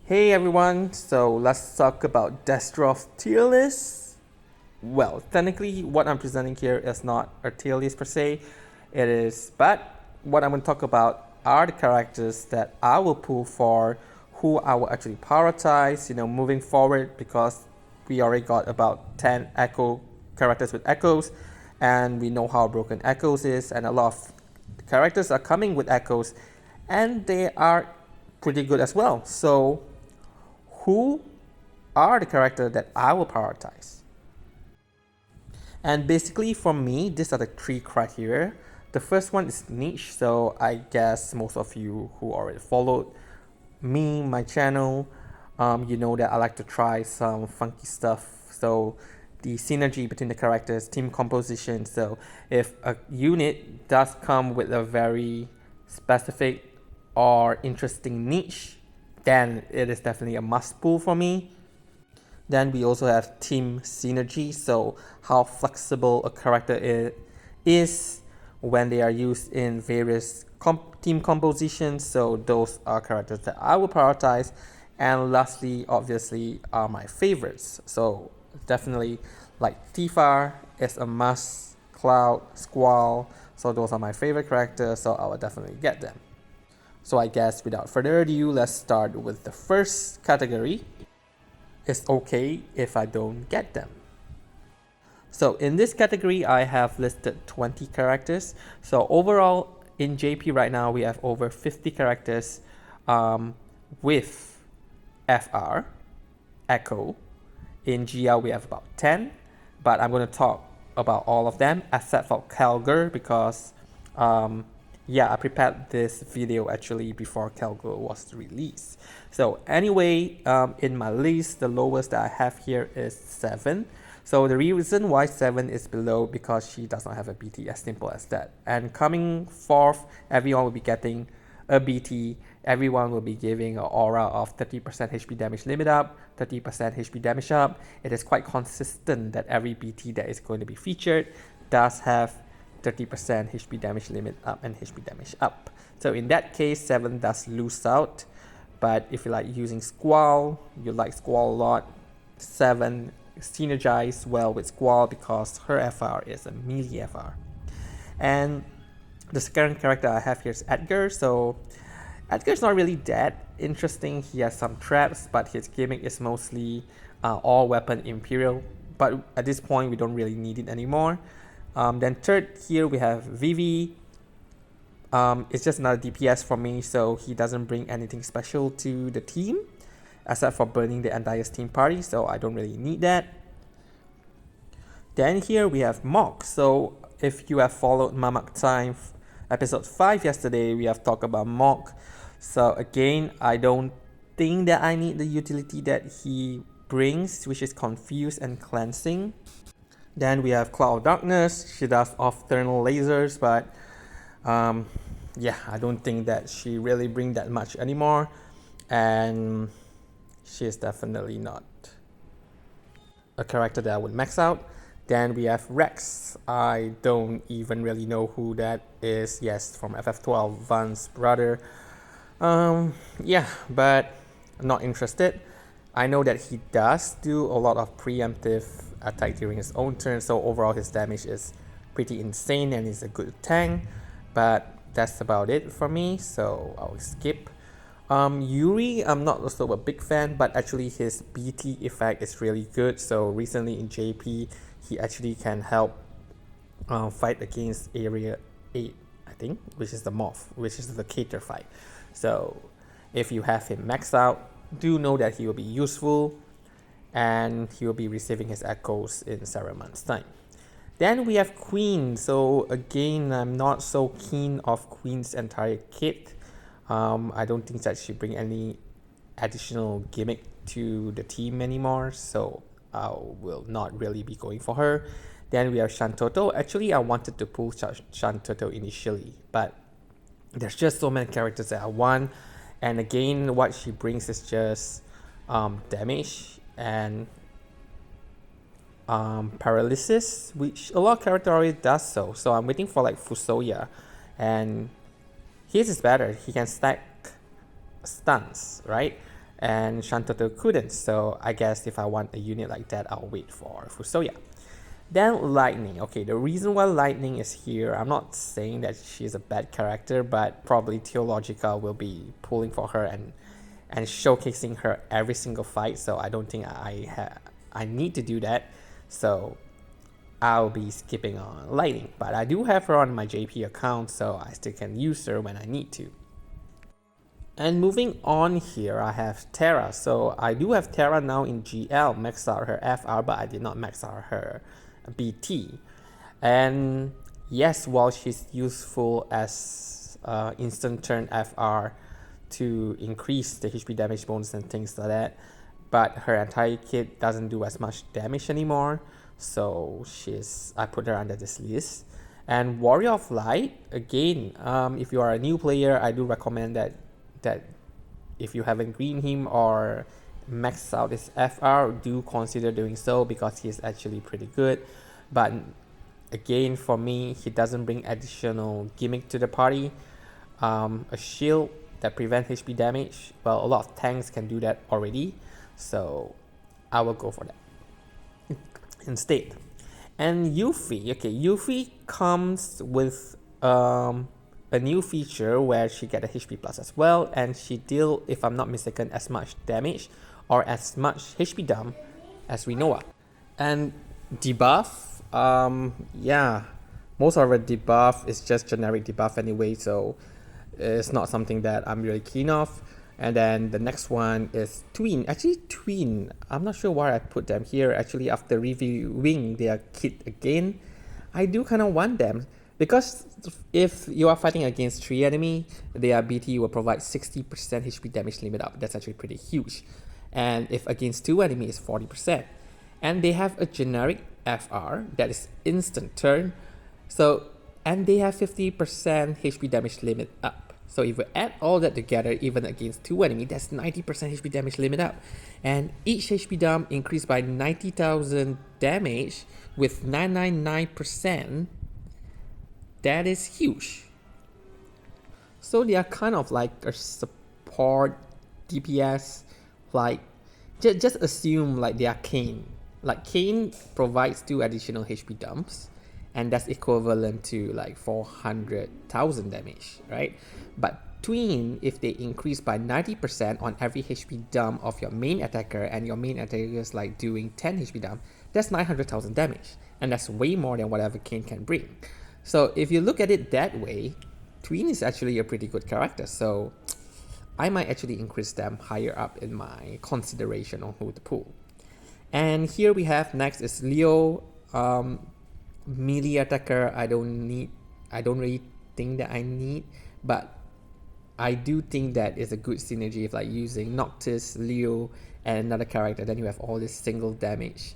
Hey everyone, so let's talk about Destroth tier list. Well, technically what I'm presenting here is not a tier list per se, but what I'm going to talk about are the characters that I will pull for, who I will actually prioritize, moving forward, because we already got about 10 echo characters with echoes, and we know how broken echoes is, and a lot of characters are coming with echoes, and they are pretty good as well. So who are the characters that I will prioritize? And basically for me, these are the three criteria. The first one is niche, so I guess most of you who already followed me, my channel, you know that I like to try some funky stuff. So the synergy between the characters, team composition. So if a unit does come with a very specific or interesting niche, then it is definitely a must pull for me. Then we also have team synergy, so how flexible a character is when they are used in various team compositions. So those are characters that I will prioritize. And lastly, obviously, are my favorites. So definitely like Tifa is a must, Cloud, Squall. So those are my favorite characters, so I will definitely get them. So I guess without further ado, let's start with the first category. It's okay if I don't get them. So in this category, I have listed 20 characters. So overall, in JP right now, we have over 50 characters with FR, Echo. In GL, we have about 10, but I'm going to talk about all of them except for Calgar because I prepared this video actually before Calgar was released. So anyway, in my list, the lowest that I have here is 7. So the reason why 7 is below because she does not have a BT, as simple as that. And coming forth, everyone will be getting a BT. Everyone will be giving an aura of 30% HP damage limit up, 30% HP damage up. It is quite consistent that every BT that is going to be featured does have 30% HP damage limit up and HP damage up. So in that case, 7 does lose out. But if you like using Squall, you like Squall a lot, 7 synergize well with Squall because her FR is a melee FR. And the second character I have here is Edgar. So Edgar's not really that interesting. He has some traps, but his gimmick is mostly all weapon Imperial. But at this point, we don't really need it anymore. Then third here we have Vivi. It's just another DPS for me, so he doesn't bring anything special to the team, except for burning the entire team party, so I don't really need that. Then here we have Mok. So if you have followed Mamak Time episode 5 yesterday, we have talked about Mok. So again, I don't think that I need the utility that he brings, which is Confuse and Cleansing. Then we have Cloud Darkness. She does off-thermal lasers, but I don't think that she really brings that much anymore. And she is definitely not a character that I would max out. Then we have Rex. I don't even really know who that is. Yes, from FF12, Van's brother. But I'm not interested. I know that he does do a lot of preemptive attack during his own turn, so overall his damage is pretty insane and he's a good tank, but that's about it for me, so I'll skip. Yuri, I'm not also a big fan, but actually his BT effect is really good. So recently in JP, he actually can help fight against Area 8, I think, which is the Moth, which is the Cater fight. So if you have him maxed out, do know that he will be useful and he will be receiving his echoes in several months' time. Then we have Queen. So again, I'm not so keen of Queen's entire kit. I don't think that she bring any additional gimmick to the team anymore, so I will not really be going for her. Then we have Shantoto. Actually, I wanted to pull Shantoto initially, but there's just so many characters that I want. And again, what she brings is just damage and paralysis, which a lot of character already does so. So I'm waiting for like Fusoya, and his is better. He can stack stuns, right? and Shantato couldn't. So I guess if I want a unit like that, I'll wait for Fusoya. Then Lightning. Okay, the reason why Lightning is here, I'm not saying that she's a bad character, but probably Theologica will be pulling for her and showcasing her every single fight. So I don't think I need to do that. So I'll be skipping on Lightning. But I do have her on my JP account, so I still can use her when I need to. And moving on here, I have Terra. So I do have Terra now in GL, max out her FR, but I did not max out her BT. And yes, while she's useful as instant turn FR to increase the HP damage bonus and things like that, but her entire kit doesn't do as much damage anymore. So I put her under this list. And Warrior of Light, again, if you are a new player, I do recommend that if you haven't greened him or maxed out his FR, do consider doing so because he's actually pretty good. But again, for me, he doesn't bring additional gimmick to the party. A shield that prevents HP damage, well, a lot of tanks can do that already, so I will go for that instead. And Yuffie, okay, Yuffie comes with a new feature where she get a HP plus as well, and she deal, if I'm not mistaken, as much damage or as much HP dump as Reno. And debuff, yeah, most of her debuff is just generic debuff anyway, so it's not something that I'm really keen of. And then the next one is Twin. Actually, Twin, I'm not sure why I put them here. Actually, after reviewing their kit again, I do kind of want them. Because if you are fighting against 3 enemy, their BT will provide 60% HP damage limit up. That's actually pretty huge. And if against 2 enemy, it's 40%. And they have a generic FR that is instant turn. So, and they have 50% HP damage limit up. So if we add all that together, even against 2 enemy, that's 90% HP damage limit up. And each HP dump increased by 90,000 damage with 999%. That is huge. So they are kind of like a support DPS, like just assume like they are Paine. Like Paine provides 2 additional HP dumps, and that's equivalent to like 400,000 damage, right? But Twin, if they increase by 90% on every HP dump of your main attacker, and your main attacker is like doing 10 HP dump, that's 900,000 damage, and that's way more than whatever Paine can bring. So if you look at it that way, Twin is actually a pretty good character, so I might actually increase them higher up in my consideration on who to pull. And here we have next is Leo, melee attacker. I don't really think that I need, but I do think that it's a good synergy if like using Noctis, Leo, and another character, then you have all this single damage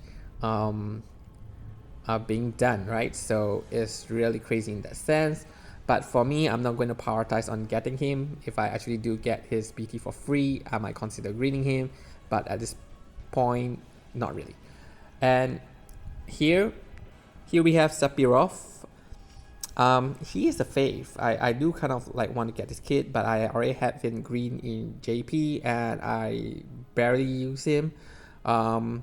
being done, right? So it's really crazy in that sense. But for me, I'm not going to prioritize on getting him. If I actually do get his BT for free, I might consider greening him, but at this point, not really. And here we have Sephiroth. He is a fave. I do kind of like want to get this kid, but I already have him green in JP and I barely use him. And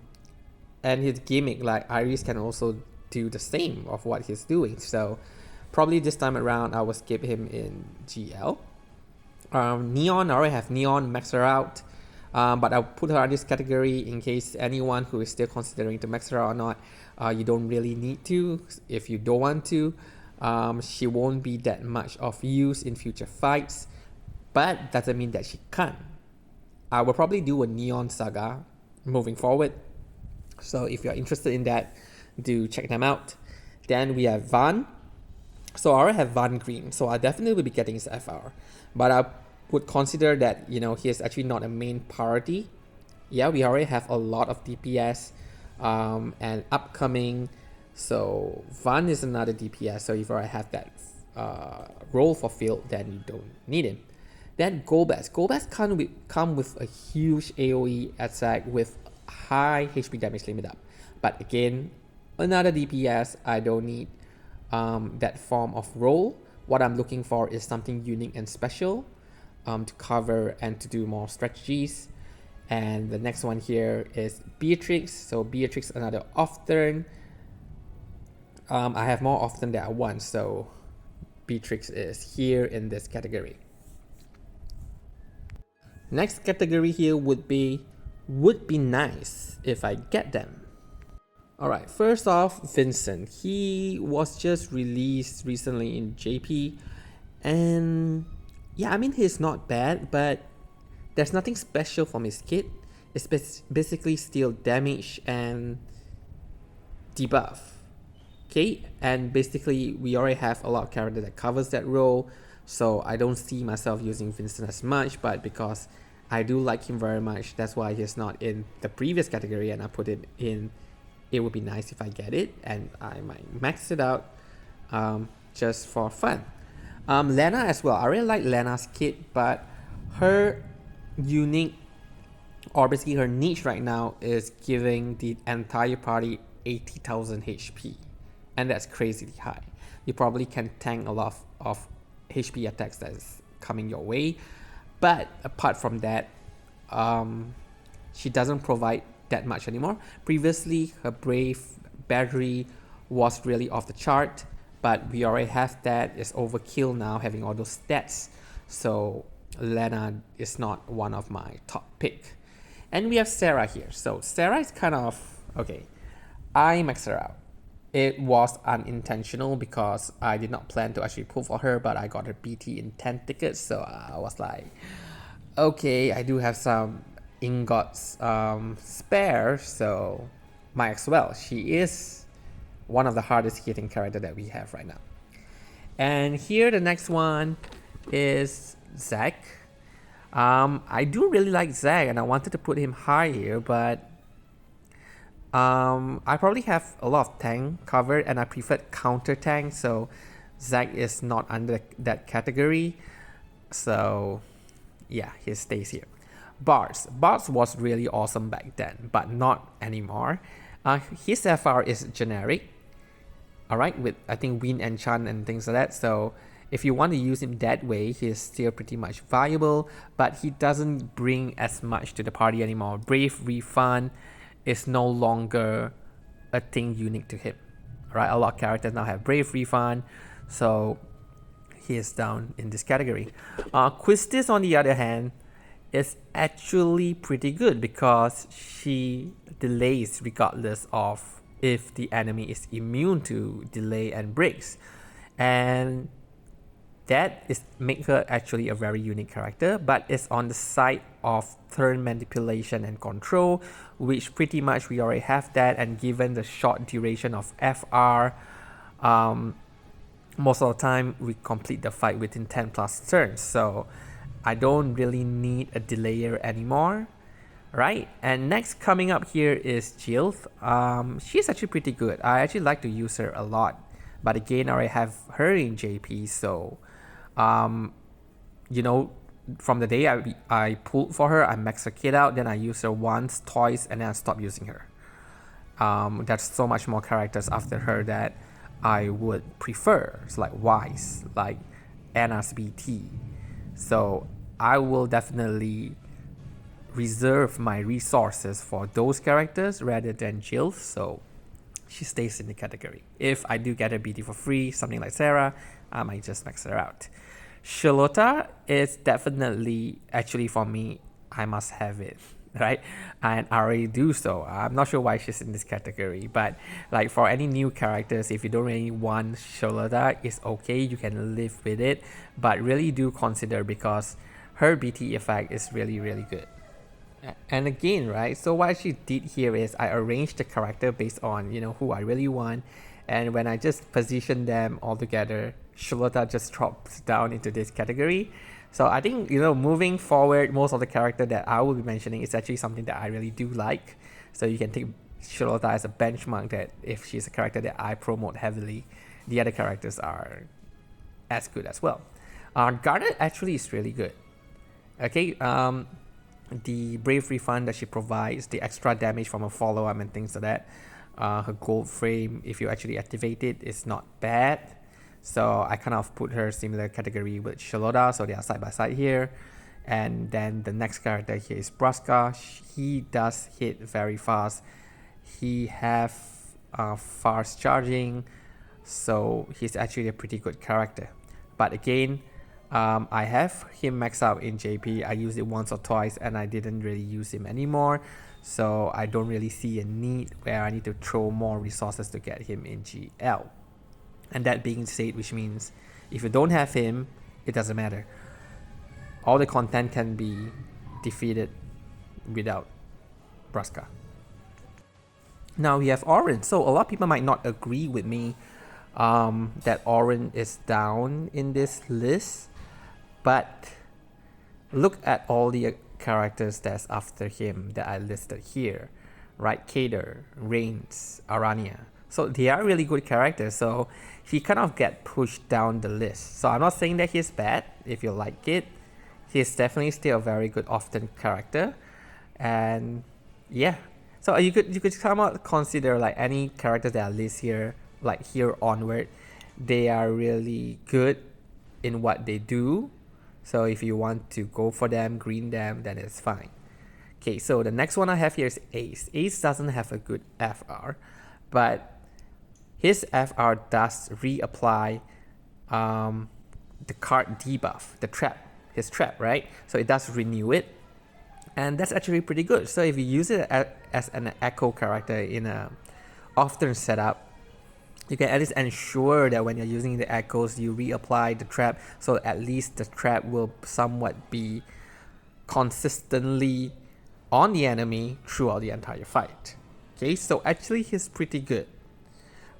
his gimmick, like Iris, can also do the same of what he's doing. So probably this time around I will skip him in GL. Neon, I already have Neon, max her out. But I'll put her in this category in case anyone who is still considering to max her out or not. You don't really need to if you don't want to. She won't be that much of use in future fights, but doesn't mean that she can't. I will probably do a Neon saga moving forward. So if you're interested in that, do check them out. Then we have Van. So I already have Van green, so I definitely will be getting his FR. But I would consider that, you know, he is actually not a main priority. Yeah, we already have a lot of DPS and upcoming. So Van is another DPS, so if you already have that role fulfilled, then you don't need him. Then Golbez. Golbez come with a huge AoE attack with high HP damage limit up. But again, another DPS, I don't need that form of role. What I'm looking for is something unique and special to cover and to do more strategies. And the next one here is Beatrix. So Beatrix, another off turn. I have more often than I want, so Beatrix is here in this category. Next category here would be nice if I get them. Alright, first off, Vincent. He was just released recently in JP, and yeah, I mean, he's not bad, but there's nothing special from his kit. It's basically steal damage and debuff. Okay, and basically we already have a lot of character that covers that role, so I don't see myself using Vincent as much, but because I do like him very much, that's why he's not in the previous category and I put it in. It would be nice if I get it, and I might max it out just for fun. Lena as well. I really like Lena's kit, but her unique, or basically her niche right now, is giving the entire party 80,000 HP, and that's crazily high. You probably can tank a lot of HP attacks that is coming your way, but apart from that, she doesn't provide that much anymore. Previously, her Brave battery was really off the chart, but we already have that. It's overkill now, having all those stats, so Lena is not one of my top pick. And we have Sarah here. So Sarah is kind of okay. I maxed her out. It was unintentional because I did not plan to actually pull for her, but I got her BT in 10 tickets, so I was like, okay, I do have some ingots spare, so might as well. She is one of the hardest hitting character that we have right now. And here the next one is Zack. I do really like Zack, and I wanted to put him high here, but I probably have a lot of tank covered, and I prefer counter tank, so Zack is not under that category. So yeah, he stays here. Bars was really awesome back then, but not anymore. His FR is generic, alright, with I think Wind Enchant and things like that, so if you want to use him that way, he's still pretty much viable, but he doesn't bring as much to the party anymore. Brave Refund is no longer a thing unique to him. Right? A lot of characters now have Brave Refund, so he is down in this category. Quistis, on the other hand, is actually pretty good because she delays regardless of if the enemy is immune to delay and breaks, and that is make her actually a very unique character, but it's on the side of turn manipulation and control, which pretty much we already have that, and given the short duration of FR, most of the time we complete the fight within 10 plus turns, so I don't really need a delayer anymore, right? And next coming up here is Jill. She's actually pretty good. I actually like to use her a lot, but again I already have her in JP, so you know, from the day I pulled for her, I maxed her kit out, then I used her once, twice, and then I stopped using her. There's so much more characters after her that I would prefer. It's like Weiss, like Enna's BT. So I will definitely reserve my resources for those characters rather than Jill, so she stays in the category. If I do get a BT for free, something like Sarah, I might just max her out. Charlotta is definitely, actually for me, I must have it, right? And I already do so. I'm not sure why she's in this category, but like for any new characters, if you don't really want Charlotta, it's okay, you can live with it, but really do consider because her BT effect is really, really good. And again, right, so what I actually did here is I arranged the character based on, you know, who I really want, and when I just position them all together, Charlotta just drops down into this category. So I think, you know, moving forward, most of the character that I will be mentioning is actually something that I really do like. So you can take Charlotta as a benchmark that if she's a character that I promote heavily, the other characters are as good as well. Garnet actually is really good. Okay, the Brave Refund that she provides, the extra damage from a follow-up and things like that. Her gold frame, if you actually activate it, is not bad. So I kind of put her similar category with Charlotta, so they are side by side here. And then the next character here is Braska. He does hit very fast. He have fast charging, so he's actually a pretty good character. But again, I have him maxed out in JP. I used it once or twice and I didn't really use him anymore. So I don't really see a need where I need to throw more resources to get him in GL. And that being said, which means if you don't have him, it doesn't matter. All the content can be defeated without Braska. Now we have Orin. So a lot of people might not agree with me that Orin is down in this list. But look at all the characters that's after him that I listed here, right? Kader, Reigns, Arania. So they are really good characters. So he kind of get pushed down the list. So I'm not saying that he's bad. If you like it, he's definitely still a very good often character. And yeah, so you could somewhat consider like any characters that I list here, like here onward, they are really good in what they do. So if you want to go for them, green them, then it's fine. Okay, so the next one I have here is Ace. Ace doesn't have a good FR, but his FR does reapply the card debuff, the trap, his trap, right? So it does renew it, and that's actually pretty good. So if you use it as an echo character in a often setup, you can at least ensure that when you're using the echoes, you reapply the trap, so at least the trap will somewhat be consistently on the enemy throughout the entire fight. Okay, so actually he's pretty good.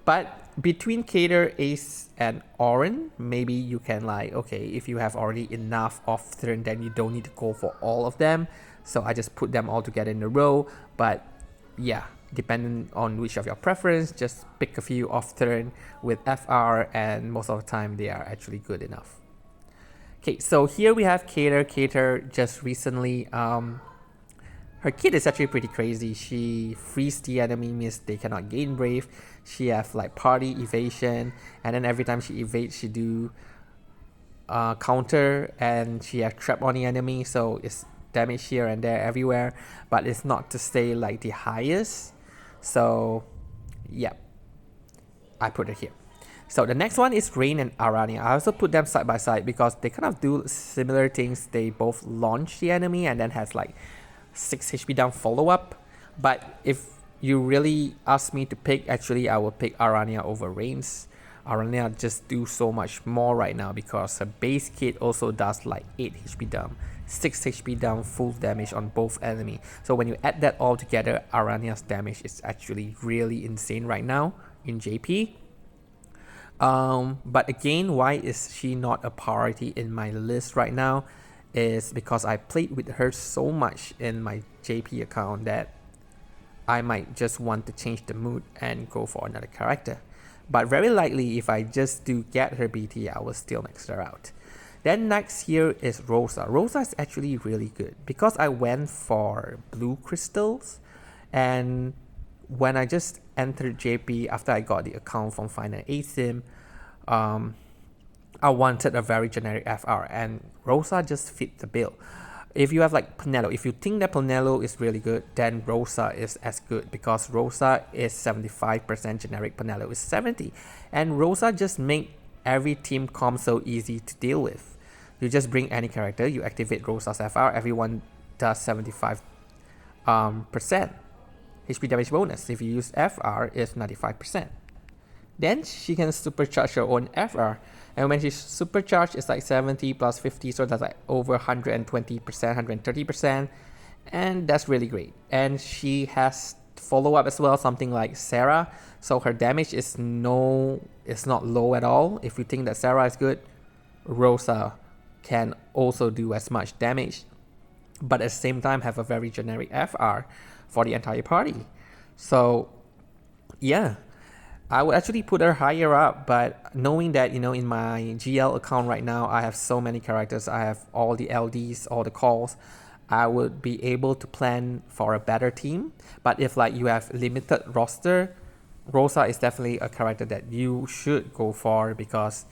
But between Kader, Ace, and Orin, maybe you can like, okay, if you have already enough off turn, then you don't need to go for all of them. So I just put them all together in a row. But yeah, depending on which of your preference, just pick a few off turn with FR, and most of the time they are actually good enough. Okay, so here we have Kader. Kader just recently, her kit is actually pretty crazy. She frees the enemy, means they cannot gain brave. She have like party evasion, and then every time she evades, she do counter, and she have trap on the enemy, so it's damage here and there everywhere, but it's not to say like the highest. So yeah, I put it here. So the next one is Rain and Arania. I also put them side by side because they kind of do similar things. They both launch the enemy and then has like 6 HP down follow up. But if you really ask me to pick, actually I will pick Arania over Reigns. Arania just do so much more right now because her base kit also does like 8 HP down, 6 HP down, full damage on both enemy. So when you add that all together, Arania's damage is actually really insane right now in JP. But again, why is she not a priority in my list right now is because I played with her so much in my JP account that I might just want to change the mood and go for another character. But very likely if I just do get her BT, I will still max her out. Then next here is Rosa. Rosa is actually really good because I went for blue crystals, and when I just entered JP after I got the account from Final ASIM, I wanted a very generic FR, and Rosa just fit the bill. If you have like Penelo, if you think that Penelo is really good, then Rosa is as good because Rosa is 75%, generic Penelo is 70%. And Rosa just make every team comp so easy to deal with. You just bring any character, you activate Rosa's FR, everyone does 75% HP damage bonus. If you use FR, it's 95%. Then she can supercharge her own FR. And when she's supercharged, it's like 70 plus 50, so that's like over 120%, 130%. And that's really great. And she has follow-up as well, something like Sarah. So her damage is not low at all. If you think that Sarah is good, Rosa can also do as much damage, but at the same time have a very generic FR for the entire party. So yeah, I would actually put her higher up, but knowing that, you know, in my GL account right now, I have so many characters, I have all the LDs, all the calls, I would be able to plan for a better team. But if like you have limited roster, Rosa is definitely a character that you should go for because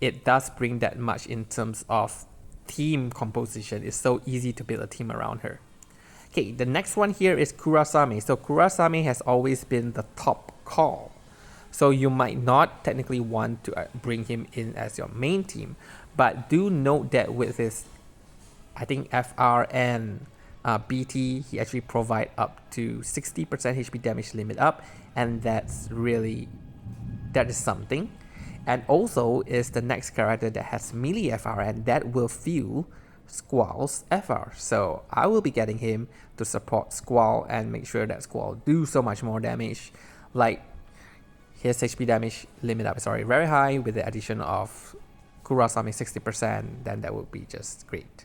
it does bring that much in terms of team composition. It's so easy to build a team around her. Okay, the next one here is Kurasame. So Kurasame has always been the top call. So you might not technically want to bring him in as your main team, but do note that with his, I think, FR and BT, he actually provide up to 60% HP damage limit up, and that is something. And also is the next character that has melee FR, and that will fuel Squall's FR. So I will be getting him to support Squall and make sure that Squall do so much more damage. Like, his HP damage limit up is already very high. With the addition of Kurasame 60%, then that would be just great.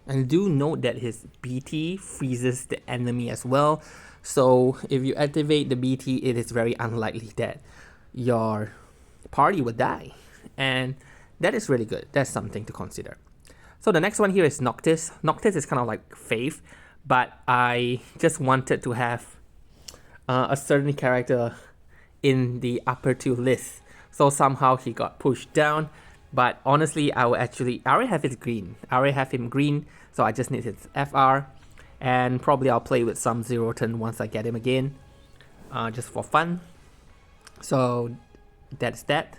And do note that his BT freezes the enemy as well. So if you activate the BT, it is very unlikely that your party would die. And that is really good. That's something to consider. So the next one here is Noctis. Noctis is kind of like Faith, but I just wanted to have a certain character in the upper 2 list. So somehow he got pushed down. But honestly, I already have his green. I already have him green, so I just need his FR. And probably I'll play with some zero turn once I get him again, just for fun. So that's that.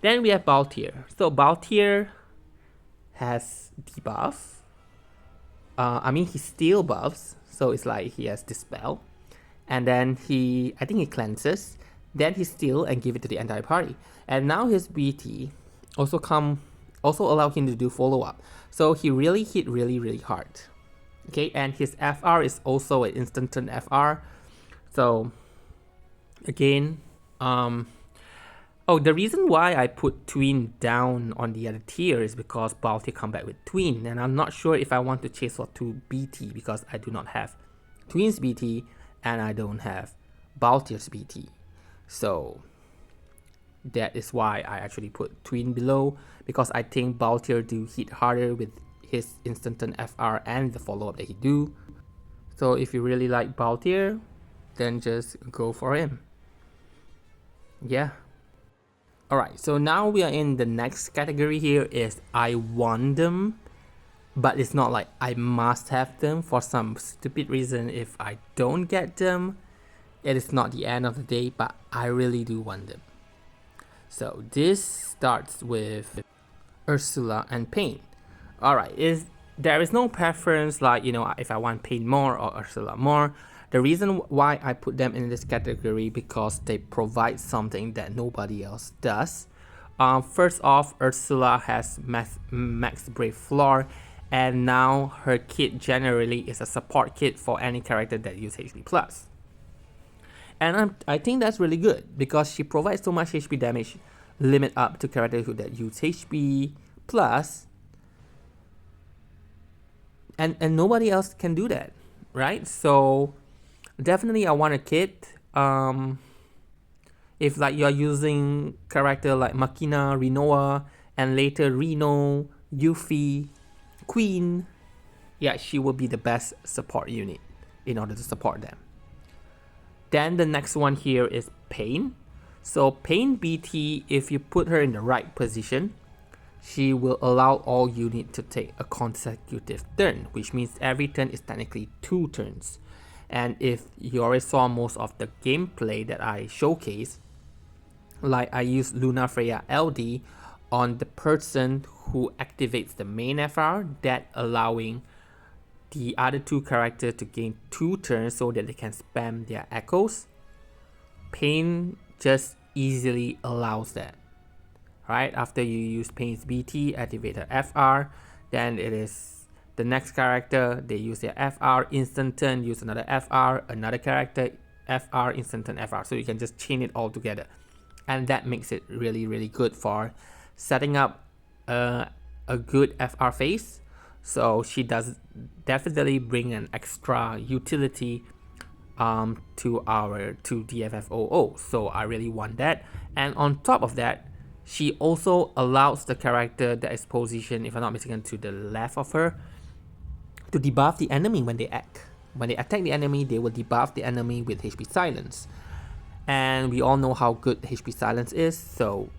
Then we have Baltier. So Baltier has debuff. He steal buffs, so it's like he has Dispel. And then I think he cleanses. Then he steal and give it to the entire party. And now his BT also allow him to do follow-up. So he really hit really hard. Okay, and his FR is also an instant turn FR. So again, the reason why I put Twin down on the other tier is because Baltier come back with Twin, and I'm not sure if I want to chase for 2 BT because I do not have Twin's BT and I don't have Baltier's BT. So that is why I actually put Twin below, because I think Baltier do hit harder with his instant turn FR and the follow-up that he do. So if you really like Baltier, then just go for him. Yeah. Alright, so now we are in the next category here is I want them, but it's not like I must have them. For some stupid reason, if I don't get them, it is not the end of the day, but I really do want them. So this starts with Ursula and Paine. Alright, there is no preference like, if I want Paine more or Ursula more. The reason why I put them in this category because they provide something that nobody else does. First off, Ursula has max Brave Floor, and now her kit generally is a support kit for any character that uses HP+. And I think that's really good because she provides so much HP damage limit up to characters that use HP+, and nobody else can do that, right? So definitely I want a kit. If like you're using character like Quina, Reno, and later Reno, Yuffie, Queen, yeah, she will be the best support unit in order to support them. Then the next one here is Paine. So Paine BT, if you put her in the right position, she will allow all units to take a consecutive turn, which means every turn is technically 2 turns. And if you already saw most of the gameplay that I showcased, like I use Luna Freya LD on the person who activates the main FR, that allowing the other 2 characters to gain 2 turns so that they can spam their echoes. Paine just easily allows that. Right, after you use Paine's BT, activate her FR, then it is the next character, they use their FR, instant turn, use another FR, another character, FR, instant turn, FR. So you can just chain it all together. And that makes it really good for setting up a good FR phase. So she does definitely bring an extra utility to DFFOO. So I really want that. And on top of that, she also allows the character that is positioned, if I'm not mistaken, to the left of her, to debuff the enemy when they act. When they attack the enemy, they will debuff the enemy with HP Silence. And we all know how good HP Silence is, so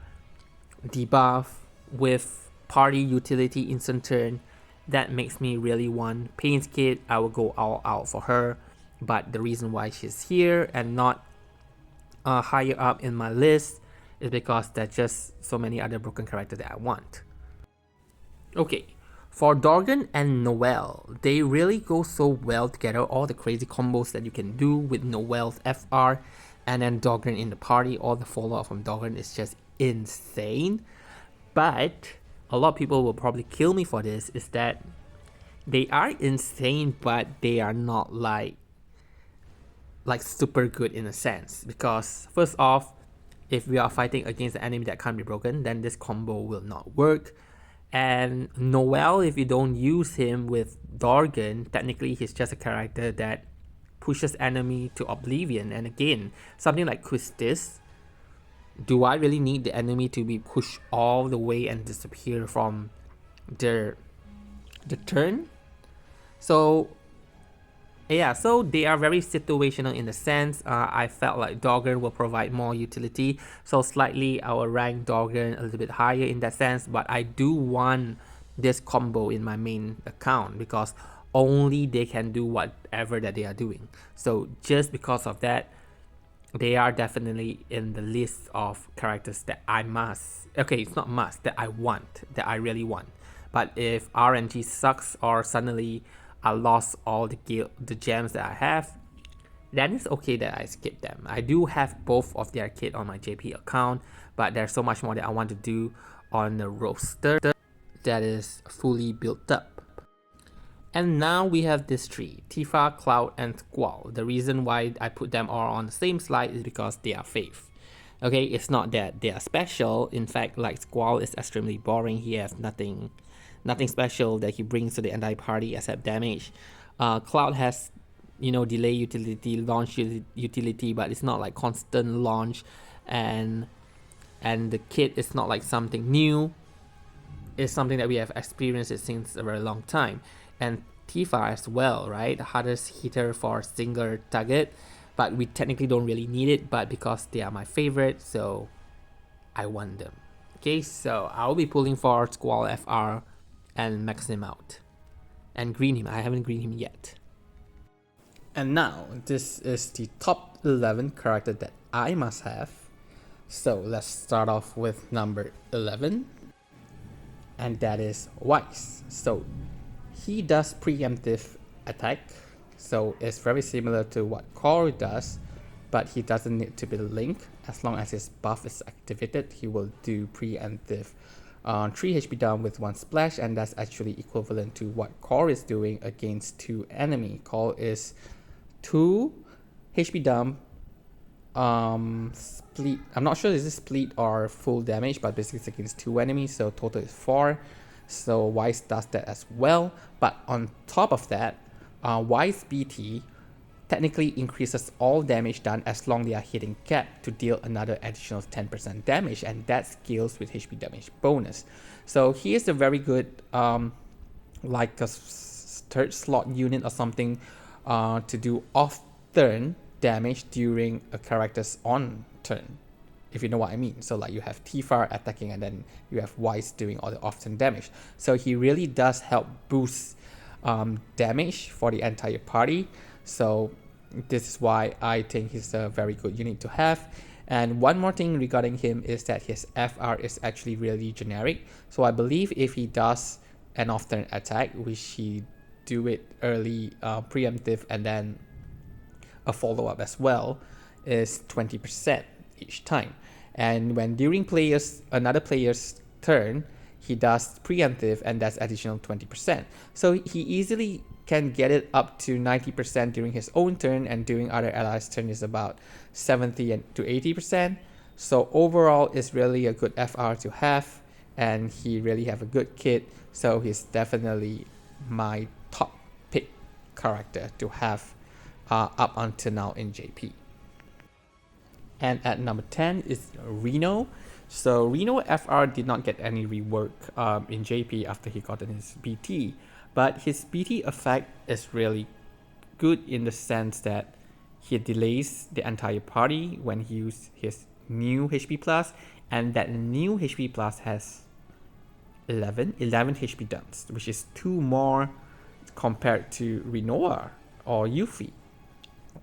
debuff with party utility instant turn, that makes me really want Paine's kit. I will go all out for her, but the reason why she's here and not higher up in my list is because there's just so many other broken characters that I want. Okay, for Dorgann and Noel, they really go so well together, all the crazy combos that you can do with Noel's FR and then Dorgann in the party. All the follow-up from Dorgann is just insane. But a lot of people will probably kill me for this, is that they are insane, but they are not like super good in a sense. Because first off, if we are fighting against an enemy that can't be broken, then this combo will not work. And Noel, if you don't use him with Dorgann, technically he's just a character that pushes enemy to oblivion. And again, something like Quistis, do I really need the enemy to be pushed all the way and disappear from the turn? So yeah, so they are very situational in the sense. I felt like Dorgann will provide more utility, so slightly I will rank Dorgann a little bit higher in that sense. But I do want this combo in my main account because only they can do whatever that they are doing. So just because of that, they are definitely in the list of characters that I must. Okay, it's not must, that I want, that I really want. But if RNG sucks or suddenly I lost all the gems that I have, then it's okay that I skip them. I do have both of their kit on my JP account, but there's so much more that I want to do on the roster that is fully built up. And now we have this three, Tifa, Cloud, and Squall. The reason why I put them all on the same slide is because they are faith. Okay, it's not that they are special. In fact, like Squall is extremely boring. He has nothing special that he brings to the entire party except damage. Cloud has, delay utility, launch utility, but it's not like constant launch, and the kit is not like something new. It's something that we have experienced it since a very long time. And Tifa as well, right? The hardest hitter for single target, but we technically don't really need it, but because they are my favorite, so I want them. Okay, so I'll be pulling for Squall FR and max him out. And green him, I haven't green him yet. And now, this is the top 11 character that I must have. So let's start off with number 11. And that is Weiss. So he does preemptive attack. So it's very similar to what Char does, but he doesn't need to be linked. As long as his buff is activated, he will do preemptive 3 HP down with 1 splash, and that's actually equivalent to what Char is doing against 2 enemy. Char is 2 HP down, split. I'm not sure is this split or full damage, but basically it's against 2 enemies, so total is 4. So Weiss does that as well. But on top of that, Weiss BT technically increases all damage done as long as they are hitting cap to deal another additional 10% damage, and that scales with HP damage bonus. So he is a very good like a third slot unit or something to do off turn damage during a character's on turn, if you know what I mean. So like you have Tifa attacking and then you have Weiss doing all the off turn damage. So he really does help boost damage for the entire party. So this is why I think he's a very good unit to have. And one more thing regarding him is that his FR is actually really generic. So I believe if he does an off-turn attack, which he do it early, preemptive, and then a follow-up as well, is 20% each time. And when during another player's turn, he does preemptive, and that's additional 20%. So he easily can get it up to 90% during his own turn, and during other allies' turn is about 70 to 80%. So overall, it's really a good FR to have, and he really have a good kit. So he's definitely my top pick character to have up until now in JP. And at number 10 is Reno. So Reno FR did not get any rework in JP after he got his BT. But his BT effect is really good in the sense that he delays the entire party when he uses his new HP plus, and that new HP plus has 11 HP dumps, which is 2 more compared to Reno or Yuffie.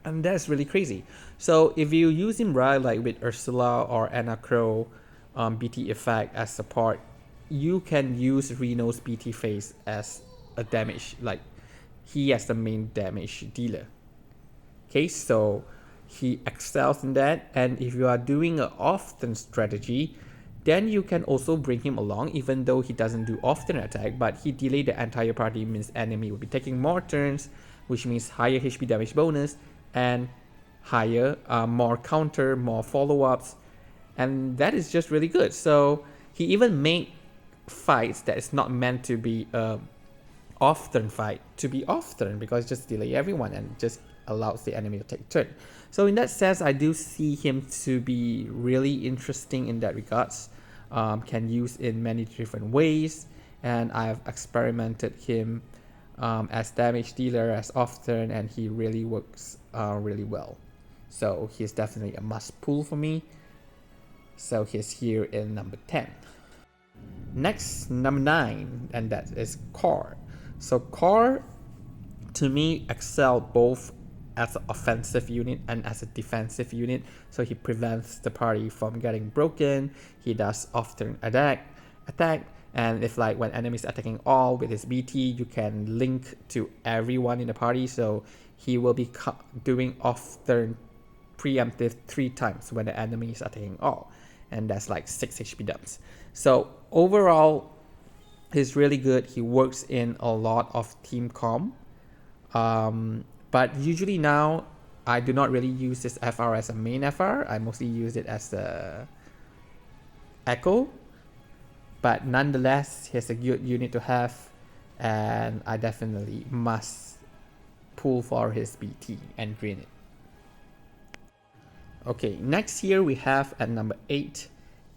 And that's really crazy. So if you use him right, like with Ursula or Enna Kros BT effect as support, you can use Reno's BT phase as a damage, like he as the main damage dealer. Okay, so he excels in that, and if you are doing an often strategy, then you can also bring him along, even though he doesn't do often attack, but he delay the entire party, means enemy will be taking more turns, which means higher HP damage bonus, and higher, more counter, more follow-ups, and that is just really good. So he even made fights that is not meant to be often fight to be often, because just delay everyone and just allows the enemy to take turn. So in that sense, I do see him to be really interesting in that regards. Can use in many different ways, and I've experimented him as damage dealer as often, and he really works really well. So he's definitely a must pull for me. So he's here in number 10. Next, number 9, and that is Char. So Char, to me, excelled both as an offensive unit and as a defensive unit. So he prevents the party from getting broken. He does often attack, and if like when enemies attacking all with his BT, you can link to everyone in the party. So he will be doing often preemptive 3 times when the enemy is attacking all, and that's like 6 HP dumps. So overall, he's really good. He works in a lot of team comm. But usually now, I do not really use this FR as a main FR. I mostly use it as the Echo. But nonetheless, he's a good unit to have, and I definitely must pull for his BT and green it. Okay, next here we have at number 8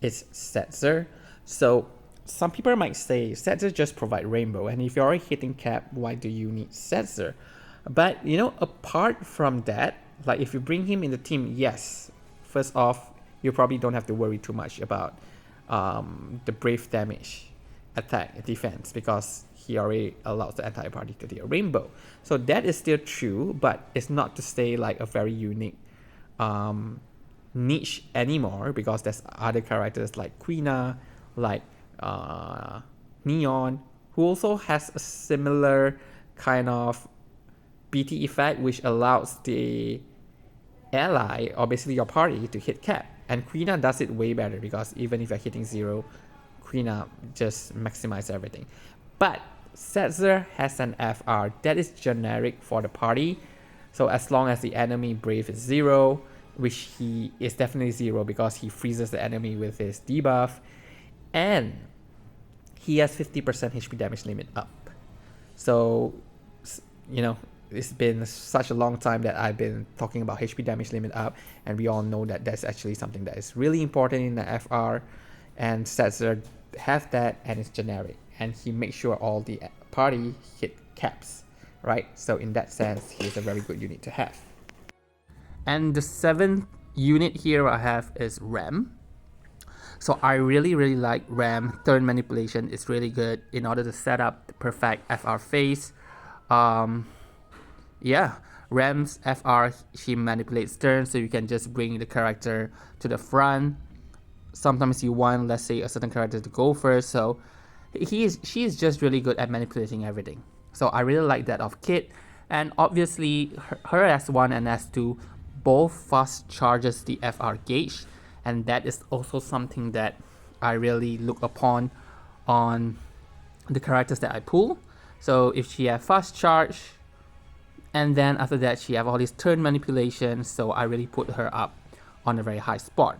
is Setzer. So some people might say Setzer just provide rainbow, and if you're already hitting cap, why do you need Setzer? But you know, apart from that, like if you bring him in the team, yes, first off, you probably don't have to worry too much about the brave damage, attack, defense, because he already allows the entire party to deal rainbow. So that is still true, but it's not to say like a very unique niche anymore, because there's other characters like Quina, like Neon, who also has a similar kind of BT effect, which allows the ally, or basically your party, to hit cap. And Quina does it way better, because even if you're hitting 0, Quina just maximizes everything. But Setzer has an FR that is generic for the party. So as long as the enemy brave is 0, which he is definitely 0 because he freezes the enemy with his debuff, and he has 50% HP damage limit up. So, you know, it's been such a long time that I've been talking about HP damage limit up, and we all know that that's actually something that is really important in the FR, and Setzer have that, and it's generic, and he makes sure all the party hit caps, right? So in that sense, he's a very good unit to have. And the 7th unit here I have is Ram. So I really like Ram. Turn manipulation is really good in order to set up the perfect FR phase. Yeah, Ram's FR, she manipulates turns, so you can just bring the character to the front. Sometimes you want, let's say, a certain character to go first, so she is just really good at manipulating everything. So I really like that of Kit, and obviously her S1 and S2 both fast charges the FR gauge, and that is also something that I really look upon on the characters that I pull. So if she have fast charge, and then after that she have all these turn manipulations, so I really put her up on a very high spot.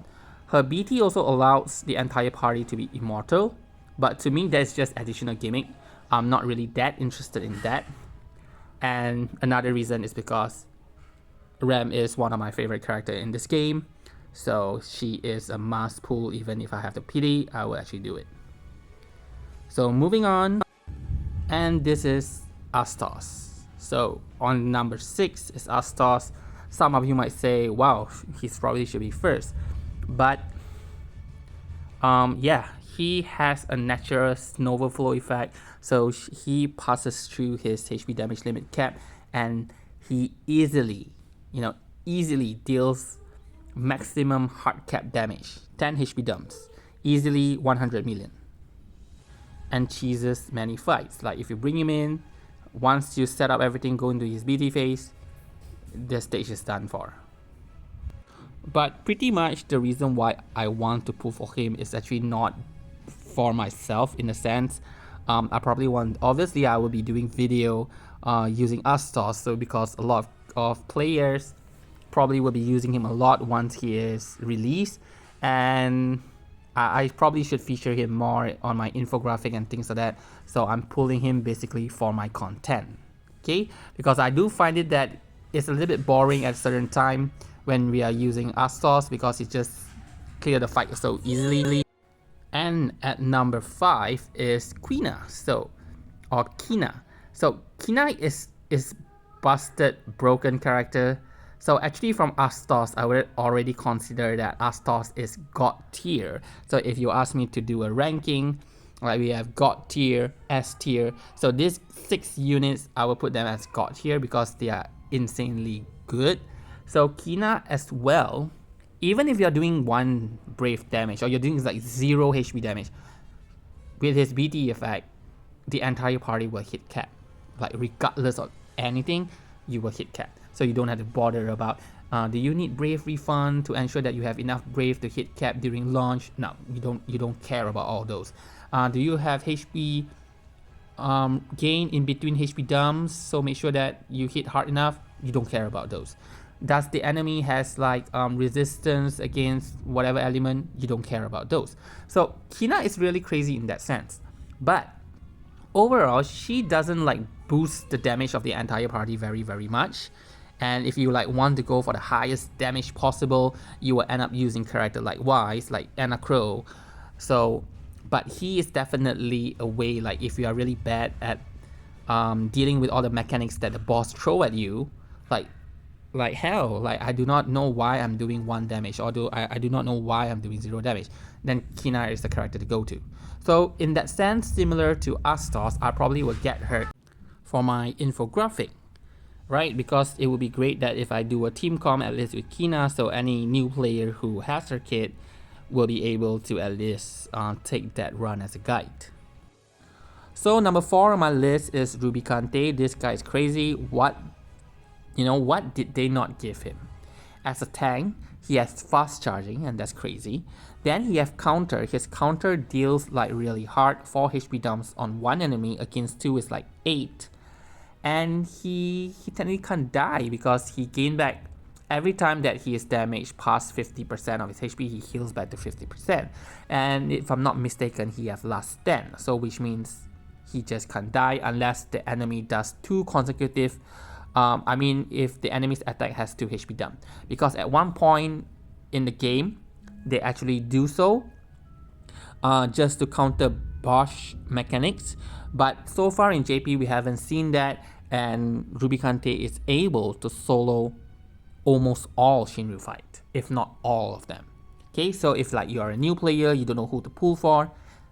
Her BT also allows the entire party to be immortal, but to me that's just additional gimmick. I'm not really that interested in that. And another reason is because Ram is one of my favorite characters in this game, so she is a must pull. Even if I have to pity, I will actually do it. So moving on, and this is Astos. So on number 6 is Astos. Some of you might say, wow, he probably should be first, but yeah, he has a natural snowfall effect, so he passes through his HP damage limit cap, and he easily, easily deals maximum hard cap damage, 10 HP dumps, easily 100 million, and cheeses many fights. Like if you bring him in, once you set up everything, go into his BT phase, the stage is done for. But pretty much the reason why I want to pull for him is actually not for myself in a sense. I probably want, obviously I will be doing video using Astos, so because a lot of players probably will be using him a lot once he is released, and I probably should feature him more on my infographic and things like that, so I'm pulling him basically for my content, okay? Because I do find it that it's a little bit boring at a certain time when we are using Astos, because it just clear the fight so easily. And at number 5 is Quina, or Quina. So Quina is busted, broken character. So actually from Astos, I would already consider that Astos is God tier. So if you ask me to do a ranking, like we have God tier, S tier. So these 6 units, I will put them as God tier because they are insanely good. So Quina as well, even if you're doing 1 brave damage or you're doing like 0 HP damage, with his BT effect, the entire party will hit cap. Like regardless of anything, you will hit cap. So you don't have to bother about do you need brave refund to ensure that you have enough brave to hit cap during launch? No, you don't care about all those. Do you have HP gain in between HP dumps, so make sure that you hit hard enough? You don't care about those. Does the enemy has like resistance against whatever element? You don't care about those. So Quina is really crazy in that sense, but overall she doesn't like boost the damage of the entire party very much. And if you like want to go for the highest damage possible, you will end up using character like Weiss, like Enna Kros. So but he is definitely a way, like if you are really bad at dealing with all the mechanics that the boss throw at you, like hell, like I do not know why I'm doing 1 damage, or I do not know why I'm doing 0 damage, then Quina is the character to go to. So in that sense, similar to Astos, I probably will get her for my infographic, right? Because it would be great that if I do a team comp at least with Quina, so any new player who has her kit will be able to at least take that run as a guide. So number 4 on my list is Rubicante. This guy is crazy. What did they not give him? As a tank, he has fast charging, and that's crazy. Then he has counter. His counter deals like really hard, 4 HP dumps on 1 enemy, against 2 is like 8. And he technically can't die because he gained back every time that he is damaged past 50% of his HP, he heals back to 50%. And if I'm not mistaken, he has last stand, so which means he just can't die unless the enemy does 2 consecutive if the enemy's attack has 2 HP dump. Because at one point in the game, they actually do so just to counter Bosch mechanics. But so far in JP, we haven't seen that, and Rubicante is able to solo almost all Shinryu fight, if not all of them. Okay, so if like you are a new player, you don't know who to pull for,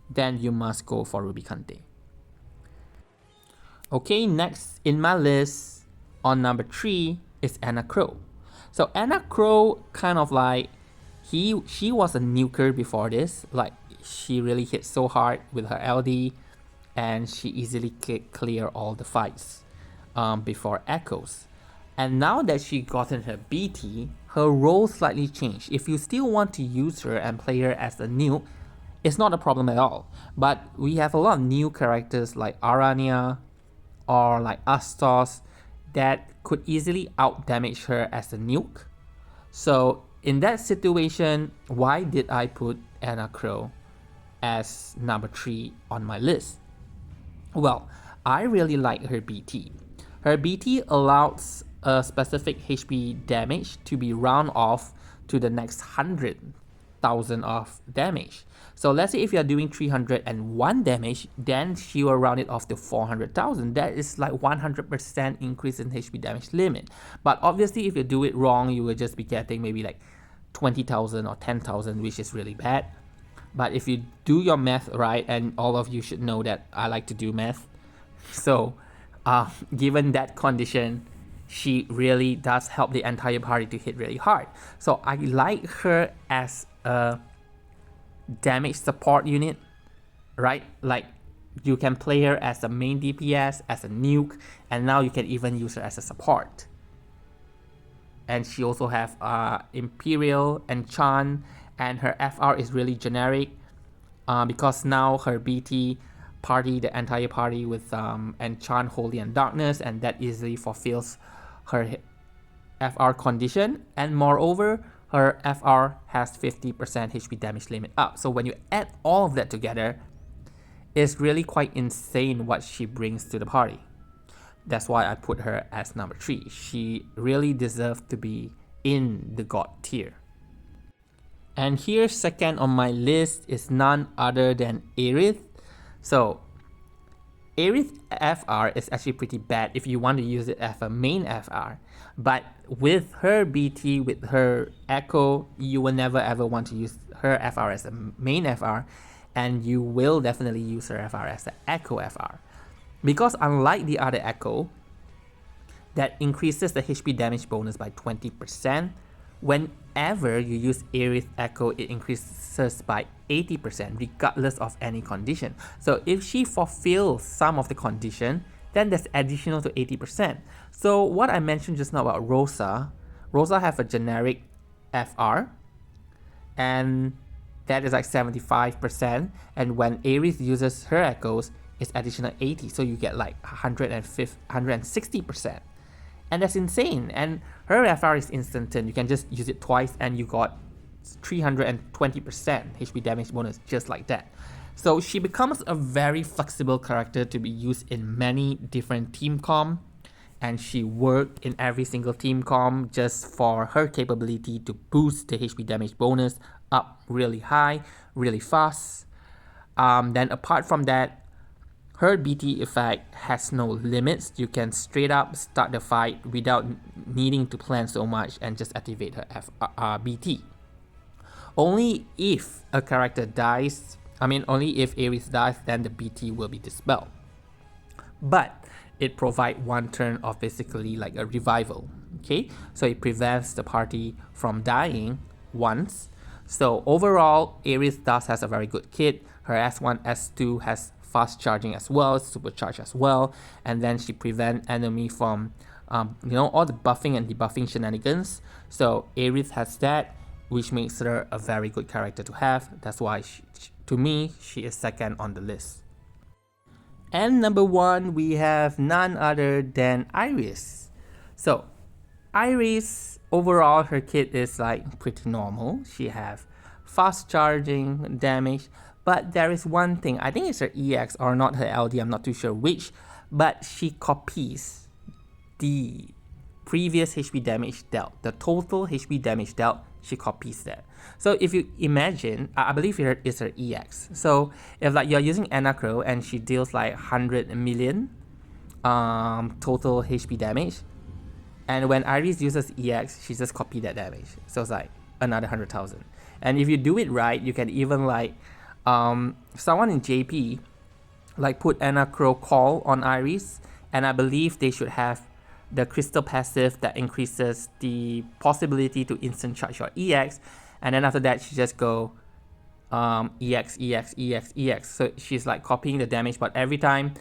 then you must go for Rubicante. Okay, next in my list, on number 3 is Enna Kros. So Enna Kros kind of like, she was a nuker before this. Like she really hit so hard with her LD, and she easily clear all the fights before Echoes. And now that she gotten her BT, her role slightly changed. If you still want to use her and play her as a nuke, it's not a problem at all. But we have a lot of new characters like Arania or like Astos that could easily out damage her as a nuke. So in that situation, why did I put Enna Kros as number 3 on my list? Well, I really like her BT. Her BT allows a specific HP damage to be round off to the next 100,000 of damage. So let's say if you are doing 301 damage, then she will round it off to 400,000. That is like 100% increase in HP damage limit. But obviously if you do it wrong, you will just be getting maybe like 20,000 or 10,000, which is really bad. But if you do your math right, and all of you should know that I like to do math, so given that condition, she really does help the entire party to hit really hard. So I like her as a damage support unit, right? Like you can play her as a main DPS, as a nuke, and now you can even use her as a support. And she also have Imperial Enchant, and her FR is really generic because now her BT party the entire party with Enchant, Holy, and Darkness, and that easily fulfills her FR condition. And moreover, her FR has 50% HP damage limit up. So when you add all of that together, it's really quite insane what she brings to the party. That's why I put her as number 3. She really deserves to be in the God tier. And here, second on my list is none other than Aerith. So Aerith FR is actually pretty bad if you want to use it as a main FR. But with her BT, with her Echo, you will never ever want to use her FR as a main FR. And you will definitely use her FR as the Echo FR. Because unlike the other Echo, that increases the HP damage bonus by 20%, whenever you use Aerith Echo, it increases by 80% regardless of any condition. So if she fulfills some of the condition, then that's additional to 80%. So what I mentioned just now about Rosa have a generic FR, and that is like 75%, and when Aerith uses her echoes, it's additional 80, so you get like 160%. And that's insane. And her FR is instant, you can just use it twice and you got 320% HP damage bonus just like that. So she becomes a very flexible character to be used in many different team comm, and she worked in every single team comm just for her capability to boost the HP damage bonus up really high, really fast. Then apart from that, her BT effect has no limits. You can straight up start the fight without needing to plan so much and just activate her BT. Only if a character dies, only if Aerith dies, then the BT will be dispelled. But it provides one turn of basically like a revival, okay? So it prevents the party from dying once. So overall, Aerith does has a very good kit. Her S1, S2 has fast charging as well, supercharge as well, and then she prevents enemy from all the buffing and debuffing shenanigans. So Aerith has that, which makes her a very good character to have. That's why to me, she is second on the list. And number 1, we have none other than Iris. So Iris, overall, her kit is like pretty normal. She have fast charging, damage, but there is one thing. I think it's her EX or not her LD, I'm not too sure which, but she copies the previous HP damage dealt, the total HP damage dealt, she copies that. So if you imagine, I believe it's her EX. So if like you're using Enna Kros and she deals like 100 million total HP damage, and when Iris uses EX, she just copies that damage. So it's like another 100,000. And if you do it right, you can even like someone in JP like put Enna Kros call on Iris, and I believe they should have the crystal passive that increases the possibility to instant charge your EX, and then after that she just go EX, EX, EX, EX. So she's like copying the damage, but every time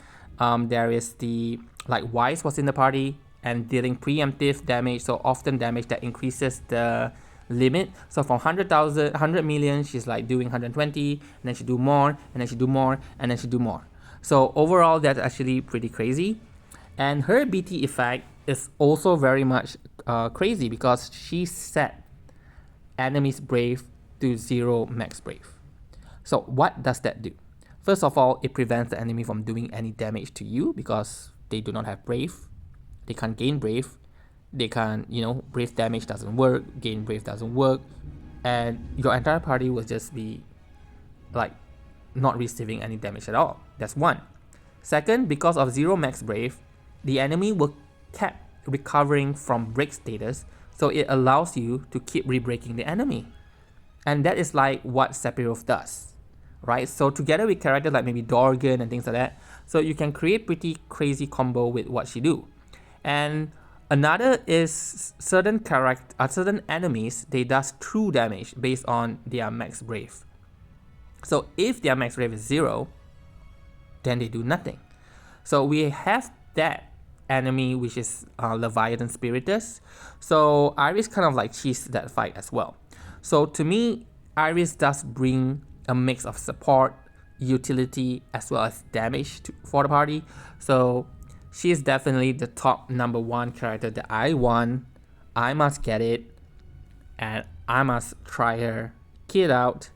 there is the like Weiss was in the party and dealing preemptive damage, so often damage that increases the limit. So from 100,000, 100 million, she's like doing 120, and then she do more, and then she do more, and then she do more. So overall, that's actually pretty crazy. And her BT effect is also very much crazy because she set enemies brave to 0 max brave. So what does that do? First of all, it prevents the enemy from doing any damage to you because they do not have brave. They can't gain brave. They can't, brave damage doesn't work, gain brave doesn't work, and your entire party will just be like not receiving any damage at all. That's one. Second, because of 0 max brave, the enemy will keep recovering from break status, so it allows you to keep re-breaking the enemy. And that is like what Sephiroth does. right? So together with characters like maybe Dorgann and things like that, so you can create pretty crazy combo with what she do. And another is certain enemies, they does true damage based on their max brave. So if their max brave is 0, then they do nothing. So we have that enemy, which is Leviathan Spiritus. So Iris kind of like cheats that fight as well. So to me, Iris does bring a mix of support, utility, as well as damage for the party. So she is definitely the top #1 character that I want. I must get it, and I must try her kid out,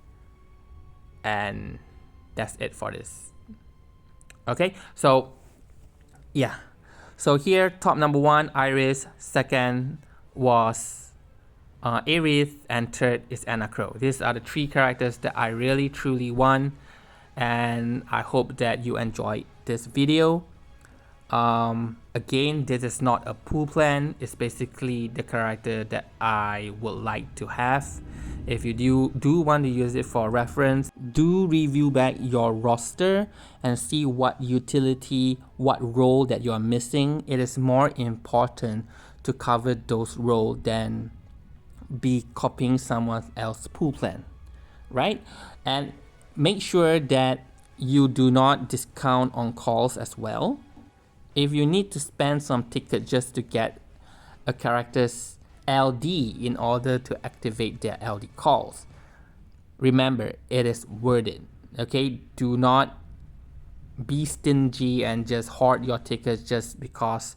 and that's it for this. Okay, so yeah, so here top #1 Iris, second was Aerith, and third is Enna Kros. These are the 3 characters that I really truly want, and I hope that you enjoyed this video. Again, this is not a pool plan, it's basically the character that I would like to have. If you do want to use it for reference, do review back your roster and see what utility, what role that you are missing. It is more important to cover those roles than be copying someone else's pool plan, right? And make sure that you do not discount on calls as well. If you need to spend some ticket just to get a character's LD in order to activate their LD calls, remember, it is worth it. Okay, do not be stingy and just hoard your tickets just because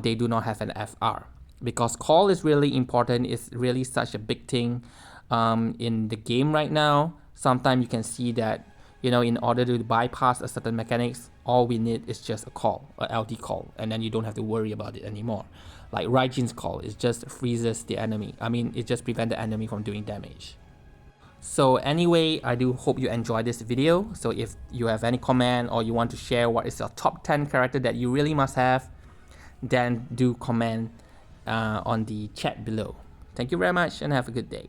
they do not have an FR. Because call is really important. It's really such a big thing in the game right now. Sometimes you can see that, you know, in order to bypass a certain mechanics, all we need is just a call, a LD call, and then you don't have to worry about it anymore. Like Raijin's call, it just freezes the enemy. I mean, it just prevents the enemy from doing damage. So anyway, I do hope you enjoyed this video. So if you have any comment or you want to share what is your top 10 character that you really must have, then do comment on the chat below. Thank you very much and have a good day.